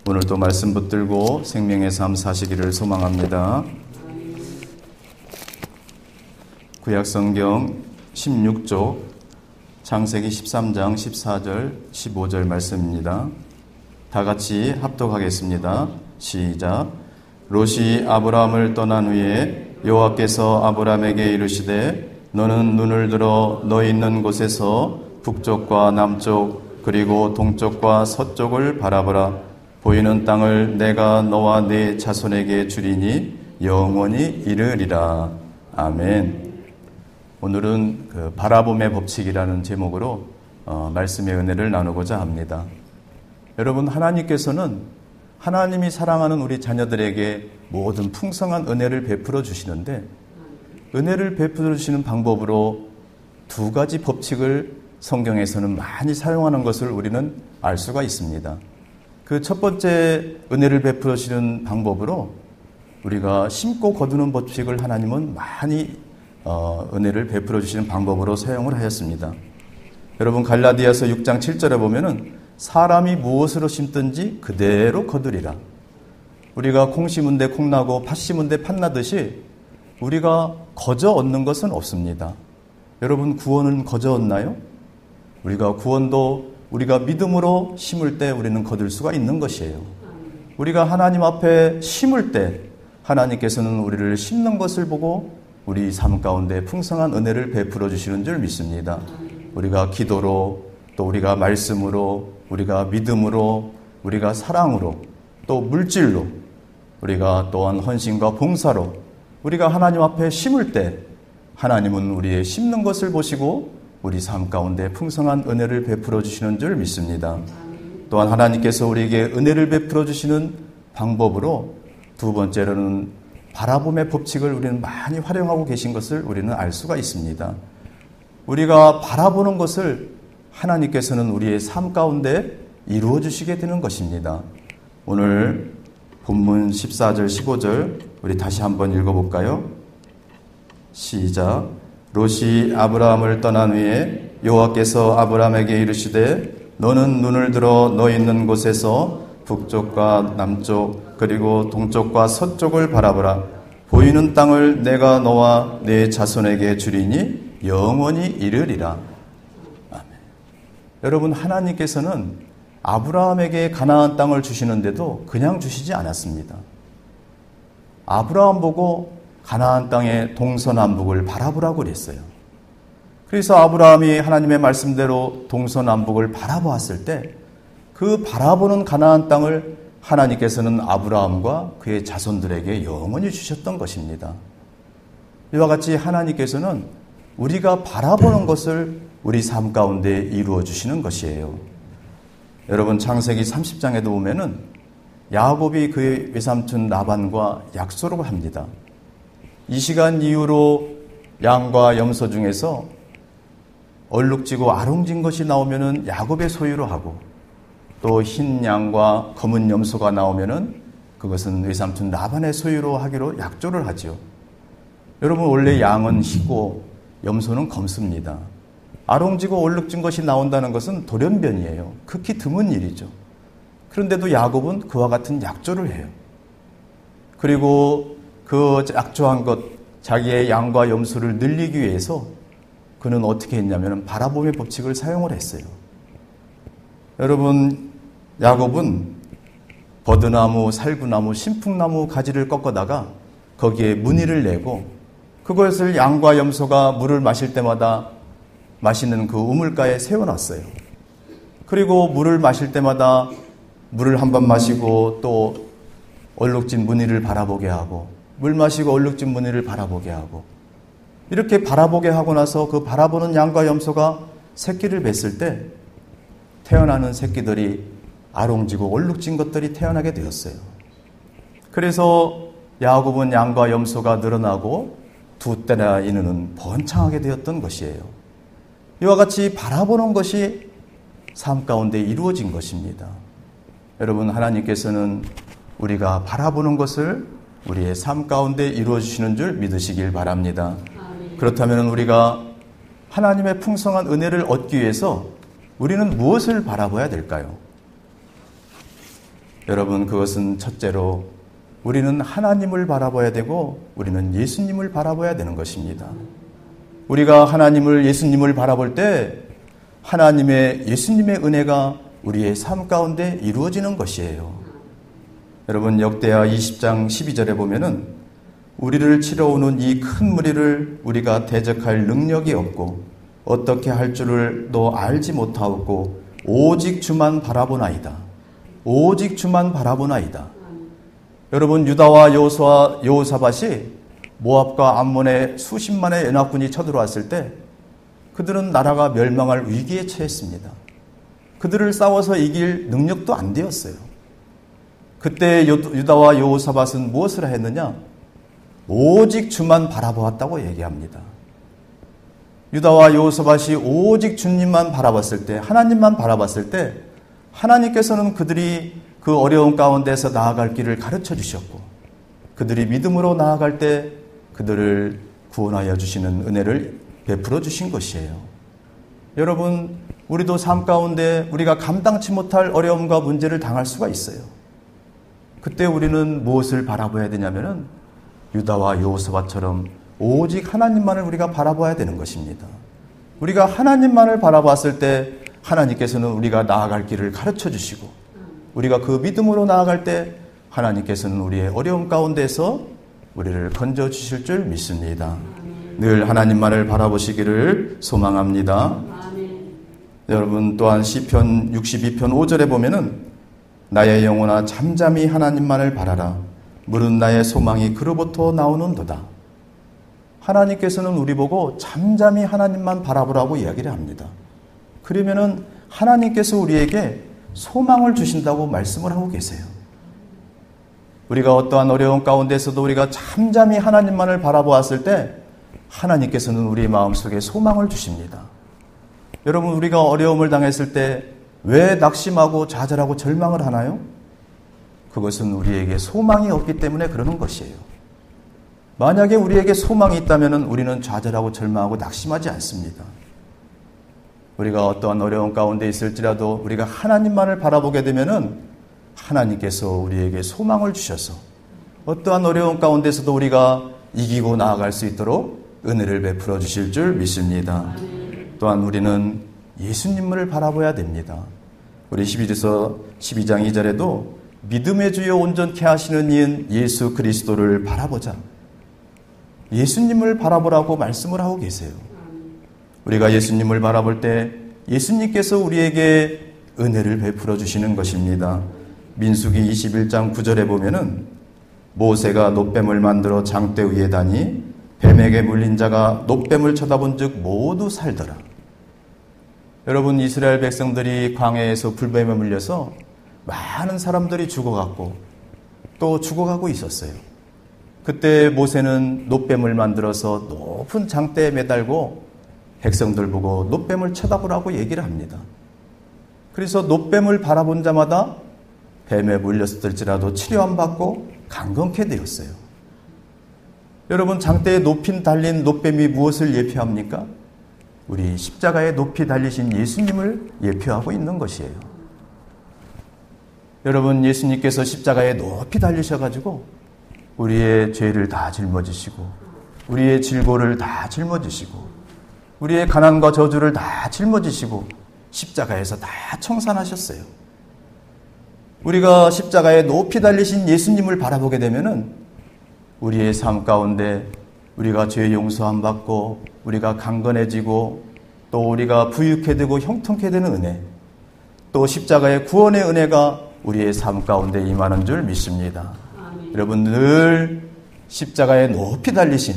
오늘도 말씀 붙들고 생명의 삶 사시기를 소망합니다. 구약성경 16쪽 창세기 13장 14절 15절 말씀입니다. 다 같이 합독하겠습니다. 시작. 롯이 아브라함을 떠난 후에 여호와께서 아브라함에게 이르시되 너는 눈을 들어 너 있는 곳에서 북쪽과 남쪽 그리고 동쪽과 서쪽을 바라보라. 보이는 땅을 내가 너와 네 자손에게 주리니 영원히 이르리라. 아멘. 오늘은 바라봄의 법칙이라는 제목으로 말씀의 은혜를 나누고자 합니다. 여러분, 하나님께서는 하나님이 사랑하는 우리 자녀들에게 모든 풍성한 은혜를 베풀어 주시는데, 은혜를 베풀어 주시는 방법으로 두 가지 법칙을 성경에서는 많이 사용하는 것을 우리는 알 수가 있습니다. 그 첫 번째 은혜를 베풀어 주시는 방법으로 우리가 심고 거두는 법칙을 하나님은 많이 은혜를 베풀어 주시는 방법으로 사용을 하였습니다. 여러분, 갈라디아서 6장 7절에 보면은 사람이 무엇으로 심든지 그대로 거두리라. 우리가 콩 심은 데 콩 나고 팥 심은 데 팥 나듯이 우리가 거저 얻는 것은 없습니다. 여러분, 구원은 거저 얻나요? 우리가 구원도 우리가 믿음으로 심을 때 우리는 거둘 수가 있는 것이에요. 우리가 하나님 앞에 심을 때 하나님께서는 우리를 심는 것을 보고 우리 삶 가운데 풍성한 은혜를 베풀어 주시는 줄 믿습니다. 우리가 기도로, 또 우리가 말씀으로, 우리가 믿음으로, 우리가 사랑으로, 또 물질로, 우리가 또한 헌신과 봉사로 우리가 하나님 앞에 심을 때 하나님은 우리의 심는 것을 보시고 우리 삶 가운데 풍성한 은혜를 베풀어 주시는 줄 믿습니다. 또한 하나님께서 우리에게 은혜를 베풀어 주시는 방법으로 두 번째로는 바라봄의 법칙을 우리는 많이 활용하고 계신 것을 우리는 알 수가 있습니다. 우리가 바라보는 것을 하나님께서는 우리의 삶 가운데 이루어 주시게 되는 것입니다. 오늘 본문 14절 15절 우리 다시 한번 읽어볼까요? 시작. 롯이 아브라함을 떠난 후에 여호와께서 아브라함에게 이르시되 너는 눈을 들어 너 있는 곳에서 북쪽과 남쪽 그리고 동쪽과 서쪽을 바라보라. 보이는 땅을 내가 너와 네 자손에게 주리니 영원히 이르리라. 아멘. 여러분, 하나님께서는 아브라함에게 가나안 땅을 주시는데도 그냥 주시지 않았습니다. 아브라함 보고 가나안 땅의 동서남북을 바라보라고 그랬어요. 그래서 아브라함이 하나님의 말씀대로 동서남북을 바라보았을 때 그 바라보는 가나안 땅을 하나님께서는 아브라함과 그의 자손들에게 영원히 주셨던 것입니다. 이와 같이 하나님께서는 우리가 바라보는 것을 우리 삶 가운데 이루어 주시는 것이에요. 여러분, 창세기 30장에도 보면은 야곱이 그의 외삼촌 라반과 약속을 합니다. 이 시간 이후로 양과 염소 중에서 얼룩지고 아롱진 것이 나오면은 야곱의 소유로 하고, 또 흰 양과 검은 염소가 나오면은 그것은 외삼촌 라반의 소유로 하기로 약조를 하죠. 여러분, 원래 양은 희고 염소는 검습니다. 아롱지고 얼룩진 것이 나온다는 것은 돌연변이에요. 극히 드문 일이죠. 그런데도 야곱은 그와 같은 약조를 해요. 그리고 그 약조한 것, 자기의 양과 염소를 늘리기 위해서 그는 어떻게 했냐면 바라봄의 법칙을 사용을 했어요. 여러분, 야곱은 버드나무, 살구나무, 신풍나무 가지를 꺾어다가 거기에 무늬를 내고 그것을 양과 염소가 물을 마실 때마다 마시는 그 우물가에 세워놨어요. 그리고 물을 마실 때마다 물을 한 번 마시고 또 얼룩진 무늬를 바라보게 하고, 물 마시고 얼룩진 무늬를 바라보게 하고, 이렇게 바라보게 하고 나서 그 바라보는 양과 염소가 새끼를 뱄을 때 태어나는 새끼들이 아롱지고 얼룩진 것들이 태어나게 되었어요. 그래서 야곱은 양과 염소가 늘어나고 두 때나 이르는 번창하게 되었던 것이에요. 이와 같이 바라보는 것이 삶 가운데 이루어진 것입니다. 여러분, 하나님께서는 우리가 바라보는 것을 우리의 삶 가운데 이루어 주시는 줄 믿으시길 바랍니다. 그렇다면 우리가 하나님의 풍성한 은혜를 얻기 위해서 우리는 무엇을 바라봐야 될까요? 여러분, 그것은 첫째로 우리는 하나님을 바라봐야 되고 우리는 예수님을 바라봐야 되는 것입니다. 우리가 하나님을, 예수님을 바라볼 때 하나님의, 예수님의 은혜가 우리의 삶 가운데 이루어지는 것이에요. 여러분, 역대하 20장 12절에 보면은 우리를 치러 오는 이 큰 무리를 우리가 대적할 능력이 없고 어떻게 할 줄을 너 알지 못하고 오직 주만 바라보나이다. 오직 주만 바라보나이다. 여러분, 유다와 여호사밧이 모압과 암몬의 수십만의 연합군이 쳐들어왔을 때 그들은 나라가 멸망할 위기에 처했습니다. 그들을 싸워서 이길 능력도 안 되었어요. 그때 유다와 여호사밧은 무엇을 했느냐? 오직 주만 바라보았다고 얘기합니다. 유다와 여호사밧이 오직 주님만 바라봤을 때, 하나님만 바라봤을 때 하나님께서는 그들이 그 어려운 가운데서 나아갈 길을 가르쳐 주셨고 그들이 믿음으로 나아갈 때 그들을 구원하여 주시는 은혜를 베풀어 주신 것이에요. 여러분, 우리도 삶 가운데 우리가 감당치 못할 어려움과 문제를 당할 수가 있어요. 그때 우리는 무엇을 바라봐야 되냐면은 유다와 여호사밧처럼 오직 하나님만을 우리가 바라봐야 되는 것입니다. 우리가 하나님만을 바라봤을 때 하나님께서는 우리가 나아갈 길을 가르쳐 주시고 우리가 그 믿음으로 나아갈 때 하나님께서는 우리의 어려움 가운데서 우리를 건져 주실 줄 믿습니다. 늘 하나님만을 바라보시기를 소망합니다. 여러분, 또한 시편 62편 5절에 보면은 나의 영혼아 잠잠히 하나님만을 바라라. 물은 나의 소망이 그로부터 나오는도다. 하나님께서는 우리 보고 잠잠히 하나님만 바라보라고 이야기를 합니다. 그러면은 하나님께서 우리에게 소망을 주신다고 말씀을 하고 계세요. 우리가 어떠한 어려운 가운데서도 우리가 잠잠히 하나님만을 바라보았을 때 하나님께서는 우리 마음속에 소망을 주십니다. 여러분, 우리가 어려움을 당했을 때 왜 낙심하고 좌절하고 절망을 하나요? 그것은 우리에게 소망이 없기 때문에 그러는 것이에요. 만약에 우리에게 소망이 있다면 우리는 좌절하고 절망하고 낙심하지 않습니다. 우리가 어떠한 어려운 가운데 있을지라도 우리가 하나님만을 바라보게 되면 하나님께서 우리에게 소망을 주셔서 어떠한 어려운 가운데서도 우리가 이기고 나아갈 수 있도록 은혜를 베풀어 주실 줄 믿습니다. 또한 우리는 예수님을 바라봐야 됩니다. 우리 히브리서 12장 2절에도 믿음의 주요 온전케 하시는 이인 예수 그리스도를 바라보자. 예수님을 바라보라고 말씀을 하고 계세요. 우리가 예수님을 바라볼 때 예수님께서 우리에게 은혜를 베풀어 주시는 것입니다. 민수기 21장 9절에 보면은 모세가 놋뱀을 만들어 장대 위에 다니 뱀에게 물린 자가 놋뱀을 쳐다본 즉 모두 살더라. 여러분, 이스라엘 백성들이 광야에서 불뱀에 물려서 많은 사람들이 죽어갔고 또 죽어가고 있었어요. 그때 모세는 놋뱀을 만들어서 높은 장대에 매달고 백성들 보고 놋뱀을 쳐다보라고 얘기를 합니다. 그래서 놋뱀을 바라본 자마다 뱀에 물렸을지라도 치료 안 받고 강건케 되었어요. 여러분, 장대에 높이 달린 놋뱀이 무엇을 예표합니까? 우리 십자가에 높이 달리신 예수님을 예표하고 있는 것이에요. 여러분, 예수님께서 십자가에 높이 달리셔가지고 우리의 죄를 다 짊어지시고 우리의 질고를 다 짊어지시고 우리의 가난과 저주를 다 짊어지시고 십자가에서 다 청산하셨어요. 우리가 십자가에 높이 달리신 예수님을 바라보게 되면은 우리의 삶 가운데 우리가 죄 용서함 받고 우리가 강건해지고 또 우리가 부유케 되고 형통케 되는 은혜, 또 십자가의 구원의 은혜가 우리의 삶 가운데 임하는 줄 믿습니다. 여러분, 늘 십자가에 높이 달리신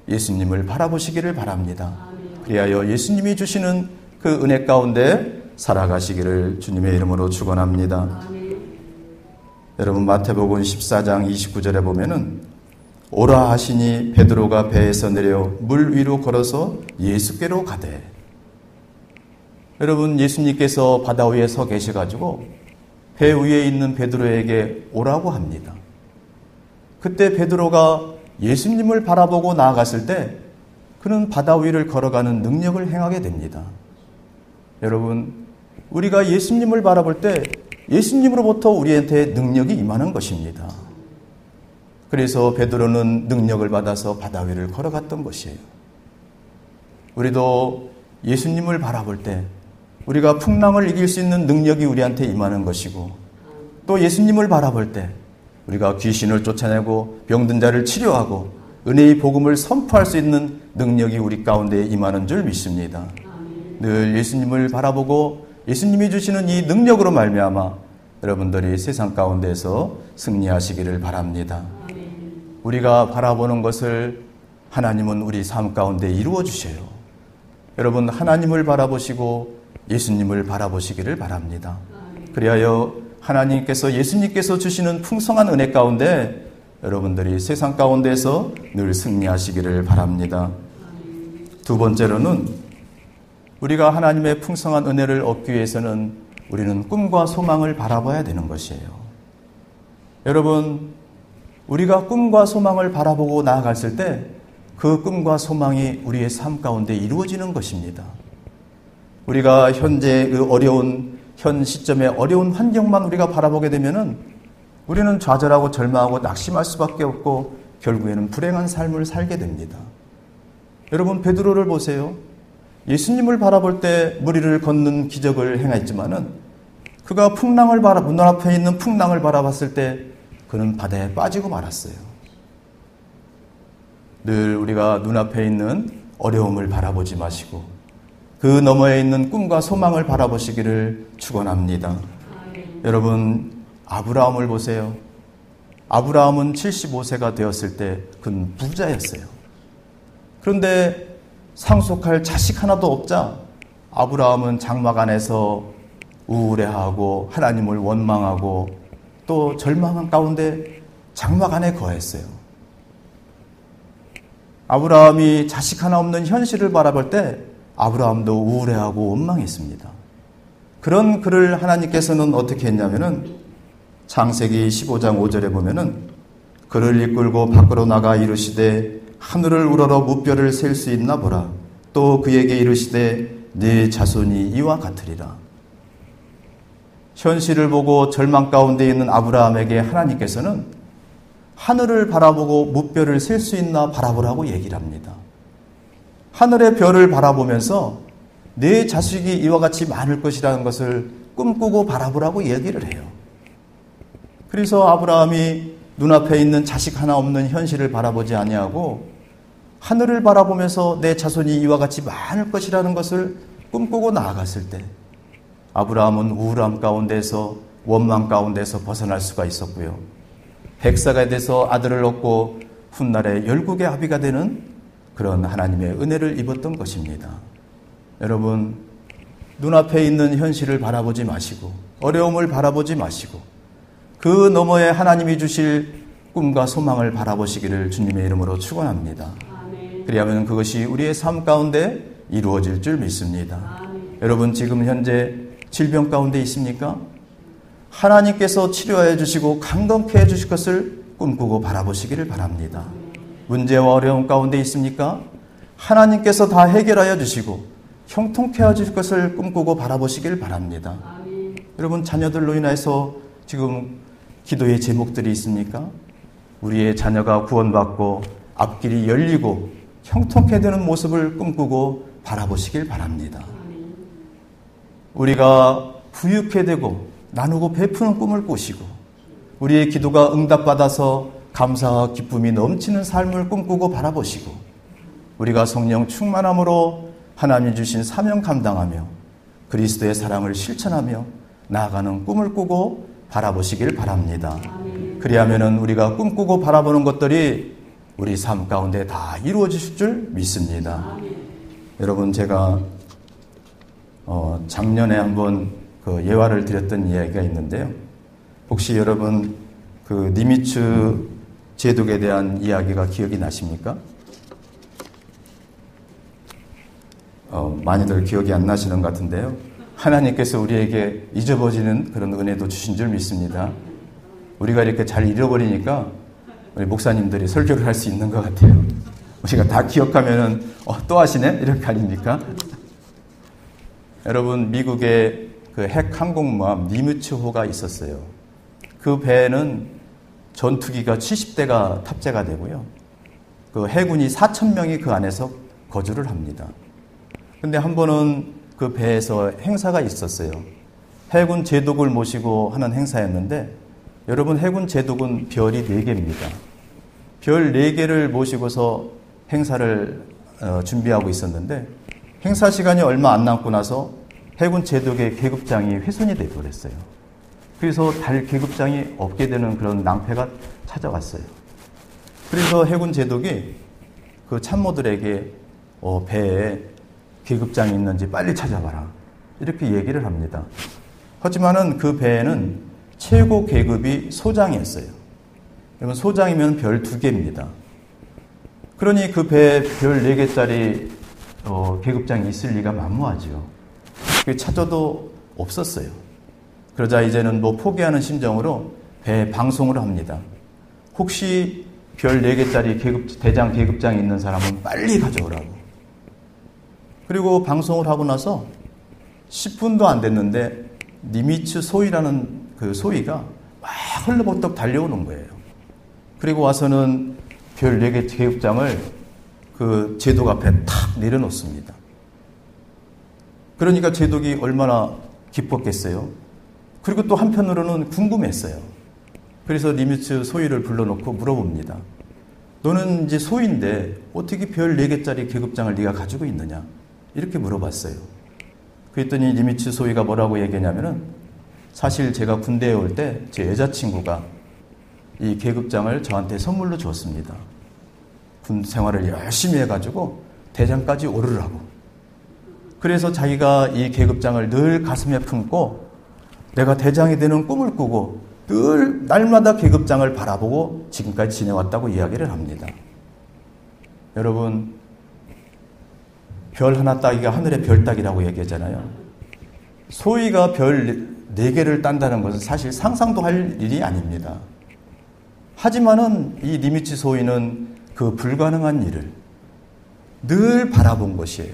예수님을 바라보시기를 바랍니다. 그리하여 예수님이 주시는 그 은혜 가운데 살아가시기를 주님의 이름으로 축원합니다. 여러분, 마태복음 14장 29절에 보면은 오라 하시니 베드로가 배에서 내려 물 위로 걸어서 예수께로 가되. 여러분, 예수님께서 바다 위에 서 계셔가지고 배 위에 있는 베드로에게 오라고 합니다. 그때 베드로가 예수님을 바라보고 나아갔을 때 그는 바다 위를 걸어가는 능력을 행하게 됩니다. 여러분, 우리가 예수님을 바라볼 때 예수님으로부터 우리한테 능력이 임하는 것입니다. 그래서 베드로는 능력을 받아서 바다 위를 걸어갔던 것이에요. 우리도 예수님을 바라볼 때 우리가 풍랑을 이길 수 있는 능력이 우리한테 임하는 것이고, 또 예수님을 바라볼 때 우리가 귀신을 쫓아내고 병든 자를 치료하고 은혜의 복음을 선포할 수 있는 능력이 우리 가운데 임하는 줄 믿습니다. 늘 예수님을 바라보고 예수님이 주시는 이 능력으로 말미암아 여러분들이 세상 가운데서 승리하시기를 바랍니다. 우리가 바라보는 것을 하나님은 우리 삶 가운데 이루어 주셔요. 여러분, 하나님을 바라보시고 예수님을 바라보시기를 바랍니다. 그리하여 하나님께서, 예수님께서 주시는 풍성한 은혜 가운데 여러분들이 세상 가운데서 늘 승리하시기를 바랍니다. 두 번째로는 우리가 하나님의 풍성한 은혜를 얻기 위해서는 우리는 꿈과 소망을 바라봐야 되는 것이에요. 여러분, 우리가 꿈과 소망을 바라보고 나아갔을 때 그 꿈과 소망이 우리의 삶 가운데 이루어지는 것입니다. 우리가 현재 그 어려운 현 시점의 어려운 환경만 우리가 바라보게 되면은 우리는 좌절하고 절망하고 낙심할 수밖에 없고 결국에는 불행한 삶을 살게 됩니다. 여러분, 베드로를 보세요. 예수님을 바라볼 때 무리를 걷는 기적을 행했지만은 그가 눈앞에 있는 풍랑을 바라봤을 때 그는 바다에 빠지고 말았어요. 늘 우리가 눈앞에 있는 어려움을 바라보지 마시고 그 너머에 있는 꿈과 소망을 바라보시기를 축원합니다. 여러분, 아브라함을 보세요. 아브라함은 75세가 되었을 때 그는 부자였어요. 그런데 상속할 자식 하나도 없자 아브라함은 장막 안에서 우울해하고 하나님을 원망하고 또 절망한 가운데 장막 안에 거했어요. 아브라함이 자식 하나 없는 현실을 바라볼 때 아브라함도 우울해하고 원망했습니다. 그런 그를 하나님께서는 어떻게 했냐면은 창세기 15장 5절에 보면은 그를 이끌고 밖으로 나가 이르시되 하늘을 우러러 무뼈를 셀 수 있나 보라. 또 그에게 이르시되 네 자손이 이와 같으리라. 현실을 보고 절망 가운데 있는 아브라함에게 하나님께서는 하늘을 바라보고 무뼈를 셀 수 있나 바라보라고 얘기를 합니다. 하늘의 별을 바라보면서 내 자식이 이와 같이 많을 것이라는 것을 꿈꾸고 바라보라고 얘기를 해요. 그래서 아브라함이 눈앞에 있는 자식 하나 없는 현실을 바라보지 아니하고 하늘을 바라보면서 내 자손이 이와 같이 많을 것이라는 것을 꿈꾸고 나아갔을 때 아브라함은 우울함 가운데서 원망 가운데서 벗어날 수가 있었고요. 100세가 돼서 아들을 얻고 훗날에 열국의 아비가 되는 그런 하나님의 은혜를 입었던 것입니다. 여러분, 눈앞에 있는 현실을 바라보지 마시고 어려움을 바라보지 마시고 그 너머에 하나님이 주실 꿈과 소망을 바라보시기를 주님의 이름으로 축원합니다. 그리하면 그것이 우리의 삶 가운데 이루어질 줄 믿습니다. 여러분, 지금 현재 질병 가운데 있습니까? 하나님께서 치료해 주시고 강건케 해 주실 것을 꿈꾸고 바라보시기를 바랍니다. 문제와 어려움 가운데 있습니까? 하나님께서 다 해결하여 주시고 형통케 해 주실 것을 꿈꾸고 바라보시기를 바랍니다. 여러분, 자녀들로 인해서 지금 기도의 제목들이 있습니까? 우리의 자녀가 구원받고 앞길이 열리고 형통케 되는 모습을 꿈꾸고 바라보시길 바랍니다. 우리가 부유케 되고 나누고 베푸는 꿈을 꾸시고 우리의 기도가 응답받아서 감사와 기쁨이 넘치는 삶을 꿈꾸고 바라보시고 우리가 성령 충만함으로 하나님이 주신 사명 감당하며 그리스도의 사랑을 실천하며 나아가는 꿈을 꾸고 바라보시길 바랍니다. 그리하면은 우리가 꿈꾸고 바라보는 것들이 우리 삶 가운데 다 이루어지실 줄 믿습니다. 여러분, 제가 작년에 한번 그 예화를 드렸던 이야기가 있는데요. 혹시 여러분 그 니미츠 제독에 대한 이야기가 기억이 나십니까? 많이들 기억이 안 나시는 것 같은데요. 하나님께서 우리에게 잊어버리는 그런 은혜도 주신 줄 믿습니다. 우리가 이렇게 잘 잃어버리니까 우리 목사님들이 설교를 할 수 있는 것 같아요. 우리가 다 기억하면은 또 하시네? 이렇게 아닙니까? 여러분, 미국의 그 핵 항공모함 니미츠호가 있었어요. 그 배에는 전투기가 70대가 탑재가 되고요. 그 해군이 4,000명이 그 안에서 거주를 합니다. 근데 한 번은 그 배에서 행사가 있었어요. 해군 제독을 모시고 하는 행사였는데, 여러분, 해군 제독은 별이 4개입니다. 별 4개를 모시고서 행사를 준비하고 있었는데, 행사 시간이 얼마 안 남고 나서 해군 제독의 계급장이 훼손이 되어버렸어요. 그래서 달 계급장이 없게 되는 그런 낭패가 찾아왔어요. 그래서 해군 제독이 그 참모들에게 배에 계급장이 있는지 빨리 찾아봐라, 이렇게 얘기를 합니다. 하지만은 그 배에는 최고 계급이 소장이었어요. 그러면 소장이면 별 2개입니다. 그러니 그 배에 별 4개짜리 계급장이 있을 리가 만무하죠. 찾아도 없었어요. 그러자 이제는 포기하는 심정으로 배에 방송을 합니다. 혹시 별 4개짜리 대장 계급장이 있는 사람은 빨리 가져오라고. 그리고 방송을 하고 나서 10분도 안 됐는데 니미츠 소위라는 그 소위가 막 헐레벌떡 달려오는 거예요. 그리고 와서는 별 4개 계급장을 그 제독 앞에 탁 내려놓습니다. 그러니까 제독이 얼마나 기뻤겠어요. 그리고 또 한편으로는 궁금했어요. 그래서 니미츠 소위를 불러놓고 물어봅니다. 너는 이제 소위인데 어떻게 별 4개짜리 계급장을 네가 가지고 있느냐, 이렇게 물어봤어요. 그랬더니 니미츠 소위가 뭐라고 얘기했냐면은, 사실 제가 군대에 올 때 제 여자친구가 이 계급장을 저한테 선물로 줬습니다. 군 생활을 열심히 해가지고 대장까지 오르라고. 그래서 자기가 이 계급장을 늘 가슴에 품고 내가 대장이 되는 꿈을 꾸고 늘 날마다 계급장을 바라보고 지금까지 지내왔다고 이야기를 합니다. 여러분, 별 하나 따기가 하늘의 별 따기라고 얘기하잖아요. 소위가 별 4개를 딴다는 것은 사실 상상도 할 일이 아닙니다. 하지만은 이 니미츠 소위는 그 불가능한 일을 늘 바라본 것이에요.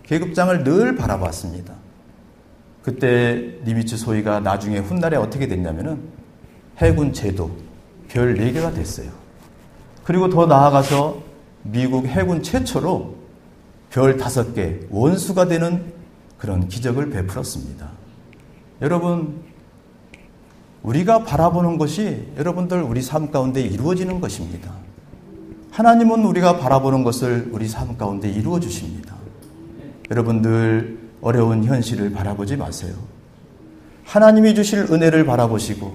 계급장을 늘 바라봤습니다. 그때 니미츠 소위가 나중에 훗날에 어떻게 됐냐면은 해군 제도 별 4개가 됐어요. 그리고 더 나아가서 미국 해군 최초로 별 5개 원수가 되는 그런 기적을 베풀었습니다. 여러분, 우리가 바라보는 것이 여러분들 우리 삶 가운데 이루어지는 것입니다. 하나님은 우리가 바라보는 것을 우리 삶 가운데 이루어 주십니다. 여러분들 어려운 현실을 바라보지 마세요. 하나님이 주실 은혜를 바라보시고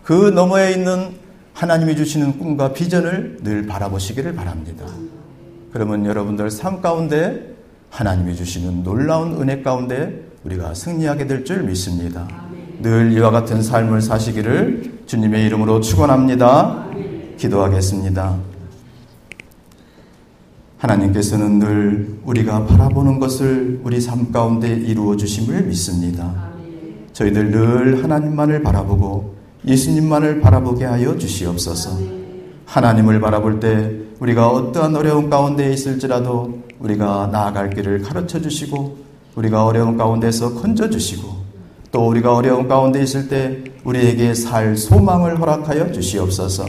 그 너머에 있는 하나님이 주시는 꿈과 비전을 늘 바라보시기를 바랍니다. 그러면 여러분들 삶 가운데 하나님이 주시는 놀라운 은혜 가운데 우리가 승리하게 될 줄 믿습니다. 늘 이와 같은 삶을 사시기를 주님의 이름으로 축원합니다. 기도하겠습니다. 하나님께서는 늘 우리가 바라보는 것을 우리 삶 가운데 이루어 주심을 믿습니다. 저희들 늘 하나님만을 바라보고 예수님만을 바라보게 하여 주시옵소서. 하나님을 바라볼 때 우리가 어떠한 어려움 가운데 있을지라도 우리가 나아갈 길을 가르쳐 주시고 우리가 어려움 가운데서 건져 주시고 또 우리가 어려움 가운데 있을 때 우리에게 살 소망을 허락하여 주시옵소서.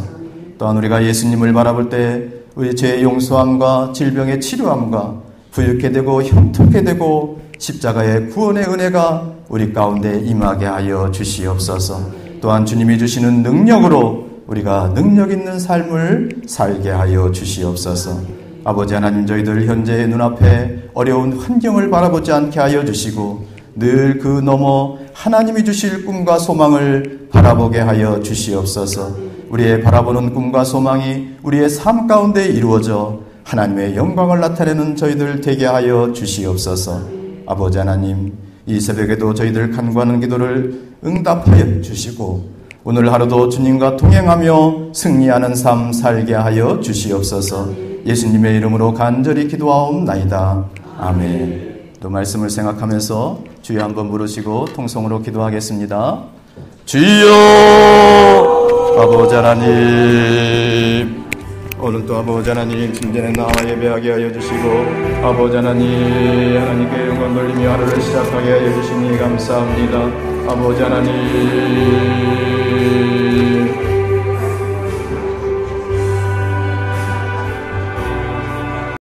또한 우리가 예수님을 바라볼 때 우리 죄의 용서함과 질병의 치료함과 부유케 되고 형통케 되고 십자가의 구원의 은혜가 우리 가운데 임하게 하여 주시옵소서. 또한 주님이 주시는 능력으로 우리가 능력 있는 삶을 살게 하여 주시옵소서. 아버지 하나님, 저희들 현재의 눈앞에 어려운 환경을 바라보지 않게 하여 주시고 늘 그 너머 하나님이 주실 꿈과 소망을 바라보게 하여 주시옵소서. 우리의 바라보는 꿈과 소망이 우리의 삶 가운데 이루어져 하나님의 영광을 나타내는 저희들 되게 하여 주시옵소서. 아버지 하나님, 이 새벽에도 저희들 간구하는 기도를 응답하여 주시고 오늘 하루도 주님과 동행하며 승리하는 삶 살게 하여 주시옵소서. 예수님의 이름으로 간절히 기도하옵나이다. 아멘. 또 말씀을 생각하면서 주여 한번 부르시고 통성으로 기도하겠습니다. 주여! 아버지 하나님, 오늘도 아버지 하나님 진전에 나와 예배하게 하여 주시고 아버지 하나님, 하나님께 영광 돌리며 하루를 시작하게 하여 주시니 감사합니다. 아버지 하나님